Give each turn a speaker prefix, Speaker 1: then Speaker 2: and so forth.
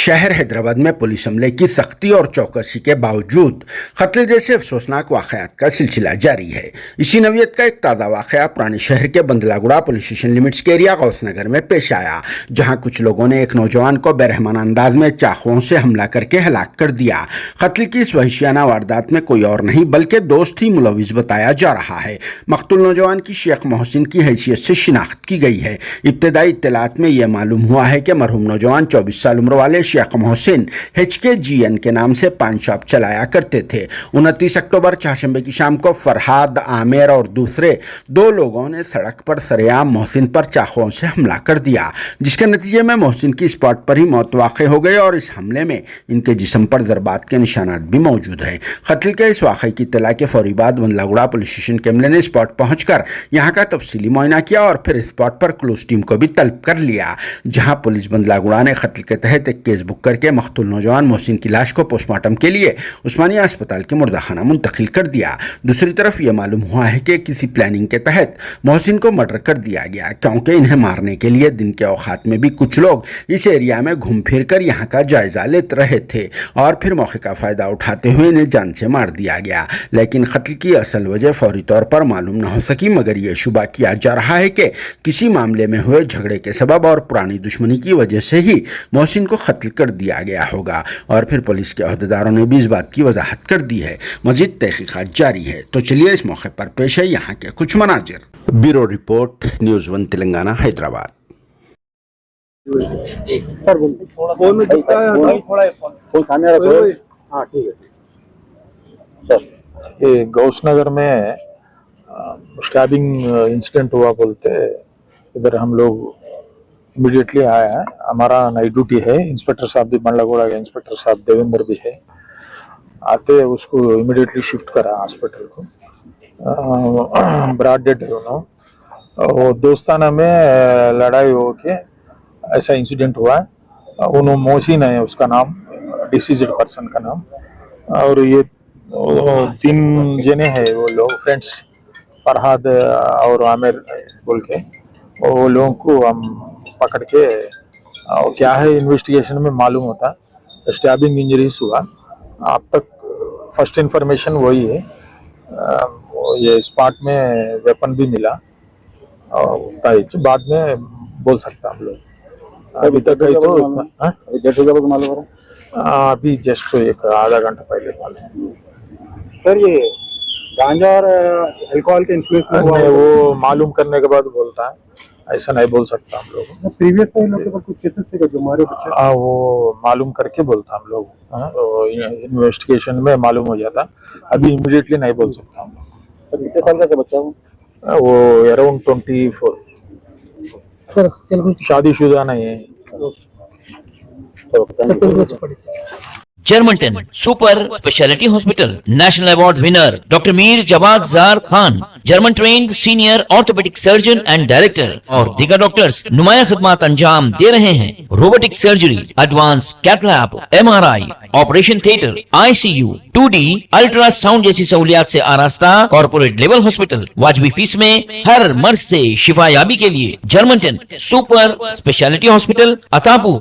Speaker 1: शहर हैदराबाद में पुलिस अमले की सख्ती और चौकसी के बावजूद कत्ल जैसे अफसोसनाक वाकयात का सिलसिला जारी है। इसी नवीयत का एक ताज़ा वाकया पुराने शहर के बंदलागुड़ा पुलिस स्टेशन लिमिट्स के एरिया गौसनगर में पेश आया, जहां कुछ लोगों ने एक नौजवान को बेरहमाना अंदाज में चाकुओं से हमला करके हलाक कर दिया। कत्ल की इस वहशियाना वारदात में कोई और नहीं बल्कि दोस्त ही मुलविस बताया जा रहा है। मकतूल नौजवान की शेख मोहसिन की हैसियत से शिनाख्त की गई है। इब्तदाई इत्तलात में यह मालूम हुआ है कि मरहूम नौजवान 24 साल उम्र वाले शेख मोहसिन HKGN के नाम से पान शॉप चलाया करते थे। 29 अक्टूबर चाशंबे की शाम को फरहाद, आमिर और दूसरे 2 लोगों ने सड़क पर सरेआम मोहसिन पर चाकुओं से हमला कर दिया, जिसके नतीजे में मोहसिन की स्पॉट पर ही मौत वाक़ई हो गई और इस हमले में इनके जिस्म पर ज़रबात के निशानात भी मौजूद हैं। कत्ल के इस वाक़े की इत्तला के फौरी बाद बंदलागुड़ा पुलिस स्टेशन के अमले ने स्पॉट पहुंचकर यहां का तफसीली मुआयना किया और फिर स्पॉट पर क्लोज टीम को भी तलब कर लिया, जहां पुलिस बंदलागुड़ा ने कत्ल के तहत एक केस बुक करके मकतूल नौजवान मोहसिन की लाश को पोस्टमार्टम के लिए उस्मानिया अस्पताल के मुर्दाखाना मुंतकिल कर दिया। दूसरी तरफ यह मालूम हुआ है कि किसी प्लानिंग के तहत मोहसिन को मर्डर कर दिया गया, क्योंकि इन्हें मारने के लिए दिन के औकात में भी कुछ लोग इस एरिया में घूम फिर कर यहाँ का जायजा लेते रहे थे और फिर मौके का फ़ायदा उठाते हुए इन्हें जान से मार दिया गया। लेकिन कत्ल की असल वजह फौरी तौर पर मालूम न हो सकी, मगर यह शुबा किया जा रहा है कि किसी मामले में हुए झगड़े के सबब और पुरानी दुश्मनी की वजह से ही मोहसिन को कत्ल कर दिया गया होगा। और फिर पुलिस के अहदेदारों ने भी इस बात की वजाहत कर दी है। मजीद तहकीकात जारी है। तो चलिए इस मौके पर पेश है यहाँ के कुछ मनाजिर। Bureau report, news 1 Telangana, Hyderabad.
Speaker 2: Sir phone में दिखता है फोन सामने रखो। हाँ ठीक है सर।
Speaker 3: ये गौसनगर में स्टैबिंग इंसिडेंट हुआ बोलते इधर हम लोग इमीडिएटली आए हैं। हमारा नाइट ड्यूटी है, इंस्पेक्टर साहब भी बंडलागुड़ा के इंस्पेक्टर साहब देवेंद्र भी है। आते उसको इमीडिएटली शिफ्ट करा हॉस्पिटल को। ब्रॉड डेड वो दोस्ताना में लड़ाई हो के ऐसा इंसिडेंट हुआ है। उन्होंने मोहसिन है उसका नाम, डिसीज्ड पर्सन का नाम, और ये 3 जने हैं वो लोग फ्रेंड्स, फरहाद और आमिर बोल के। वो लोगों को हम पकड़ के क्या है इन्वेस्टिगेशन में मालूम होता स्टैबिंग इंजरीज हुआ। अब तक फर्स्ट इंफॉर्मेशन वही है। ये स्पॉट में वेपन भी मिला और बाद में बोल सकता हम लोग। अभी तक गई तो
Speaker 2: मालूम
Speaker 3: अभी जस्ट एक आधा घंटा पहले मालूम।
Speaker 2: सर ये गांजा और अल्कोहल के इन्फ्लुएंस में
Speaker 3: वो मालूम करने के बाद बोलता है, ऐसा नहीं बोल सकता हम लोग।
Speaker 2: प्रीवियस में लोगों के पास कुछ केसेस थे जो हमारे बच्चे
Speaker 3: वो मालूम करके बोलता हम लोग। तो इन्वेस्टिगेशन में मालूम हो जाता, अभी इमीडिएटली नहीं बोल सकता हम लोग।
Speaker 2: कितने साल का बच्चा
Speaker 3: वो अराउंड 24। शादीशुदा नहीं है।
Speaker 4: Germanton super speciality hospital, national award winner doctor Mir Jawad Zar Khan, German trained senior orthopaedic surgeon and director और दीगर डॉक्टर्स नुमाया खिदमत अंजाम दे रहे हैं। Robotic surgery, advance cath lab, MRI, operation theatre, ICU, 2D ultrasound जैसी सहूलियात से आरास्ता कॉर्पोरेट लेवल हॉस्पिटल। वाजबी फीस में हर मर्ज से शिफायाबी के लिए जर्मनटन सुपर स्पेशलिटी हॉस्पिटल, अतापू